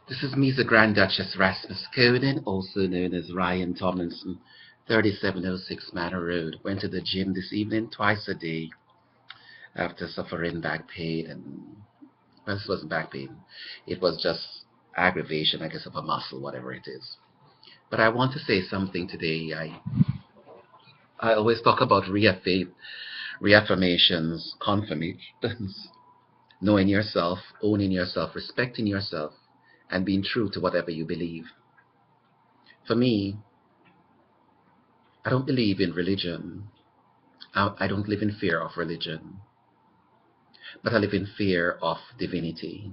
This is me, the Grand Duchess Rasmus Conan, also known as Ryan Tomlinson, 3706 Manor Road. Went to the gym this evening twice a day after suffering back pain. And well, this wasn't back pain. It was just aggravation, I guess, of a muscle, whatever it is. But I want to say something today. I always talk about reaffirmations, confirmations, knowing yourself, owning yourself, respecting yourself, and being true to whatever you believe. For me, I don't believe in religion. I don't live in fear of religion, but I live in fear of divinity.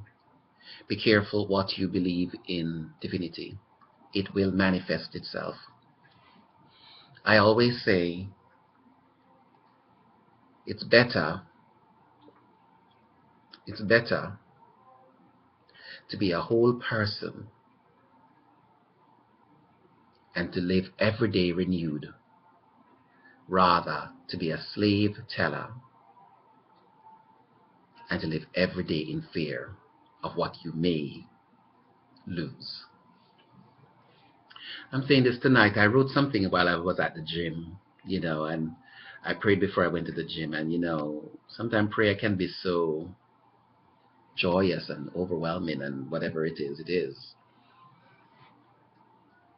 Be careful what you believe in divinity. It will manifest itself. I always say it's better to be a whole person and to live every day renewed, rather to be a slave teller and to live every day in fear of what you may lose. I'm saying this tonight. I wrote something while I was at the gym, and I prayed before I went to the gym. And, sometimes prayer can be so joyous and overwhelming, and whatever it is, it is.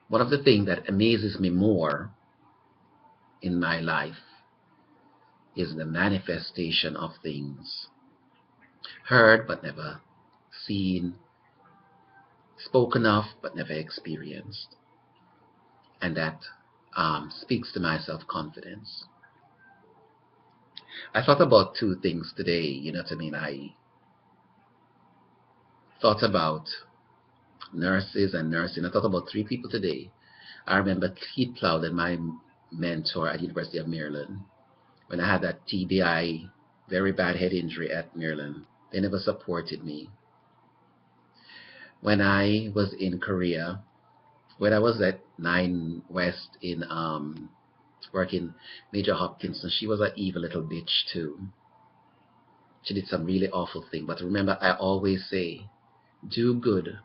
One of the things that amazes me more in my life is the manifestation of things heard but never seen, spoken of but never experienced. And that speaks to my self-confidence. I thought about two things today, you know what I mean? I thought about nurses and nursing. I thought about three people today. I remember Keith Plowden, my mentor at University of Maryland. When I had that TBI, very bad head injury at Maryland, they never supported me. When I was in Korea, when I was at 9 West in working Major Hopkinson, she was an evil little bitch too. She did some really awful thing. But remember, I always say, do good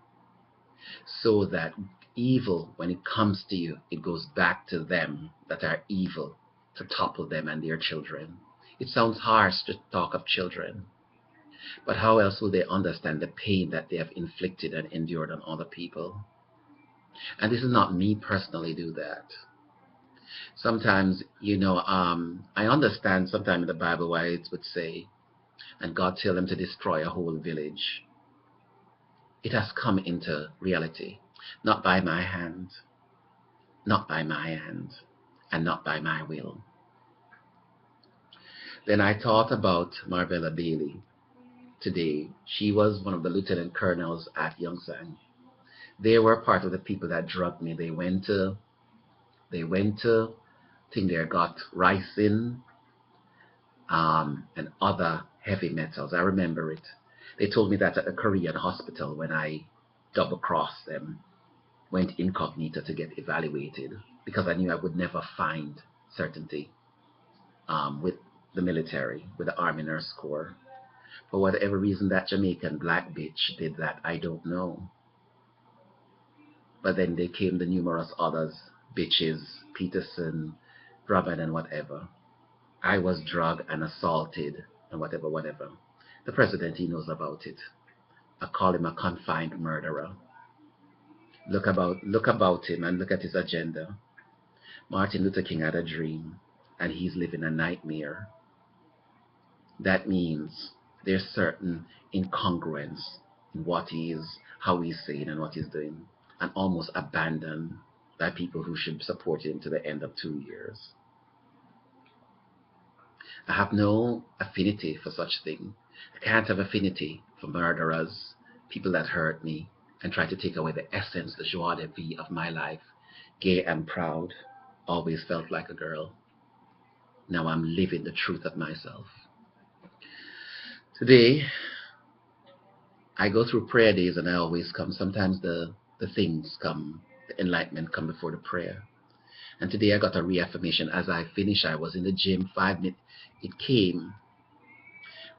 so that evil, when it comes to you, it goes back to them that are evil, to topple them and their children. It sounds harsh to talk of children, but how else will they understand the pain that they have inflicted and endured on other people? And this is not me personally do that. Sometimes, I understand sometimes in the Bible why it would say, and God tell them to destroy a whole village. It has come into reality, not by my hand, not by my hand, and not by my will. Then I thought about Marvella Bailey today. She was one of the lieutenant colonels at Yongsan. They were part of the people that drugged me. They went to think they got ricin and other heavy metals. I remember it. They told me that at a Korean hospital when I double-crossed them, went incognito to get evaluated because I knew I would never find certainty with the military, with the Army Nurse Corps. For whatever reason, that Jamaican black bitch did that, I don't know. But then there came the numerous others, bitches, Peterson, Drummond, and whatever. I was drugged and assaulted and whatever. The president, he knows about it. I call him a confined murderer. Look about him and look at his agenda. Martin Luther King had a dream, and he's living a nightmare. That means there's certain incongruence in what he is, how he's saying and what he's doing, and almost abandoned by people who should support him to the end of 2 years. I have no affinity for such thing. I can't have affinity for murderers, people that hurt me, and try to take away the essence, the joie de vivre of my life. Gay and proud, always felt like a girl. Now I'm living the truth of myself. Today, I go through prayer days and I always come. Sometimes the things come, the enlightenment come before the prayer. And today I got a reaffirmation. As I finished, I was in the gym 5 minutes. It came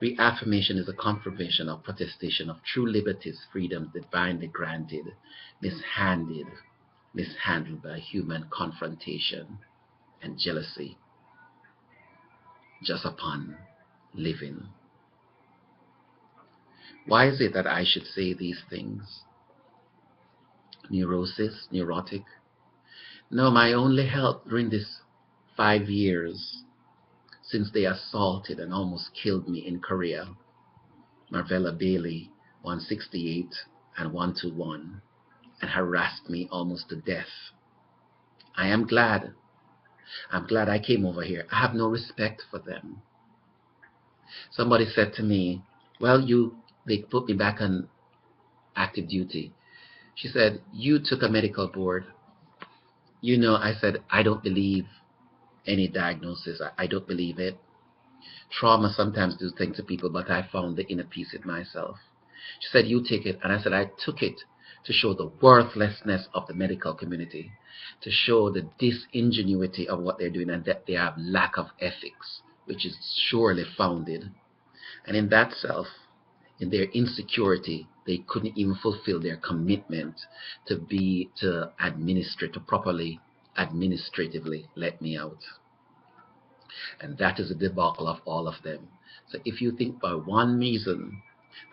Reaffirmation is a confirmation of protestation of true liberties, freedoms divinely granted, mishandled by human confrontation and jealousy just upon living. Why is it that I should say these things? Neurosis, neurotic? No, my only help during this 5 years since they assaulted and almost killed me in Korea, Marvella Bailey, 168 and 121, and harassed me almost to death. I'm glad I came over here. I have no respect for them. Somebody said to me, well, they put me back on active duty. She said, you took a medical board. You know, I said, I don't believe any diagnosis. I don't believe it. Trauma sometimes do things to people, but I found the inner peace in myself. She said, you take it. And I said, I took it to show the worthlessness of the medical community, to show the disingenuity of what they're doing, and that they have lack of ethics, which is surely founded. And in that self, in their insecurity, they couldn't even fulfill their commitment to properly administratively let me out. And that is a debacle of all of them. So if you think by one reason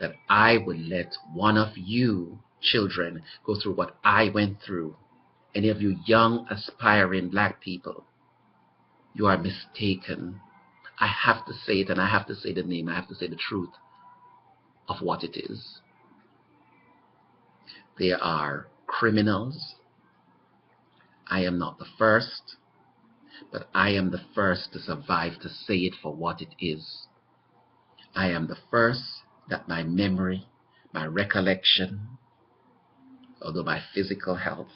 that I would let one of you children go through what I went through, any of you young aspiring black people, you are mistaken. I have to say it, and I have to say the name, I have to say the truth of what it is. They are criminals. I am not the first, but I am the first to survive to say it for what it is. I am the first that my memory, my recollection, although my physical health,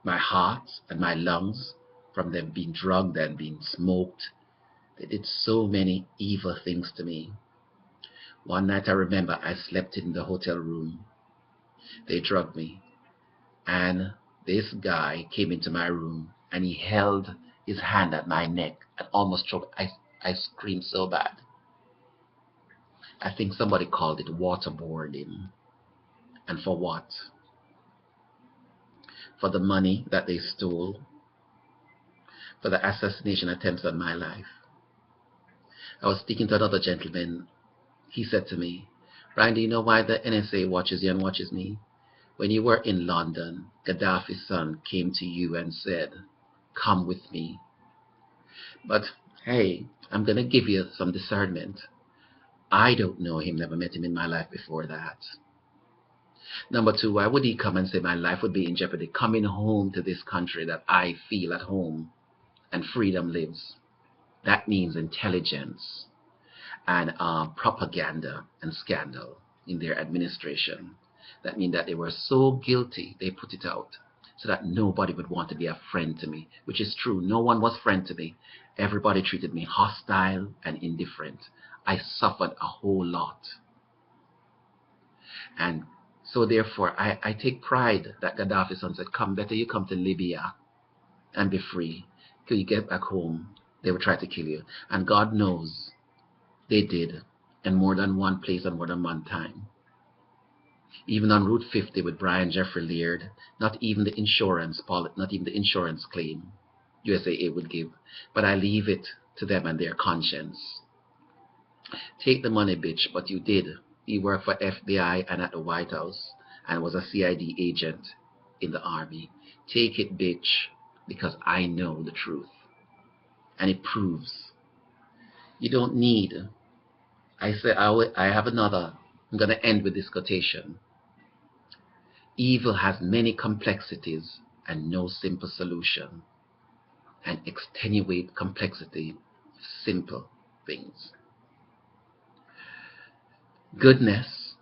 my heart and my lungs, from them being drugged and being smoked, they did so many evil things to me. One night I remember I slept in the hotel room. They drugged me, and this guy came into my room and he held his hand at my neck and almost choked. I screamed so bad. I think somebody called it waterboarding. And for what? For the money that they stole, for the assassination attempts on my life. I was speaking to another gentleman. He said to me, Brian, do you know why the NSA watches you and watches me? When you were in London, Gaddafi's son came to you and said, come with me. But hey, I'm going to give you some discernment. I don't know him, never met him in my life before that. Number two, why would he come and say my life would be in jeopardy? Coming home to this country that I feel at home and freedom lives. That means intelligence and propaganda and scandal in their administration. That means that they were so guilty, they put it out so that nobody would want to be a friend to me, which is true. No one was friend to me. Everybody treated me hostile and indifferent. I suffered a whole lot. And so therefore, I take pride that Gaddafi's son said, come, better you come to Libya and be free. Till you get back home, they will try to kill you. And God knows they did, in more than one place and more than one time. Even on Route 50 with Brian Jeffrey Leard, not even the insurance claim USAA would give. But I leave it to them and their conscience. Take the money, bitch, but you did. You worked for FBI and at the White House and was a CID agent in the Army. Take it, bitch, because I know the truth. And it proves. You don't need. I have another. I'm going to end with this quotation. Evil has many complexities and no simple solution. And extenuate complexity of simple things. Goodness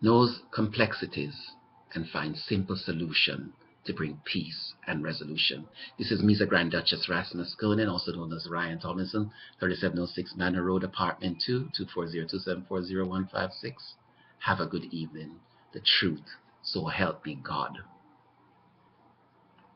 knows complexities and finds simple solution to bring peace and resolution. This is Misa Grand Duchess Rasmus Conan, also known as Ryan Tomlinson, 3706 Manor Road, Apartment 2, 240-274-0156. Have a good evening. The truth, so help me God.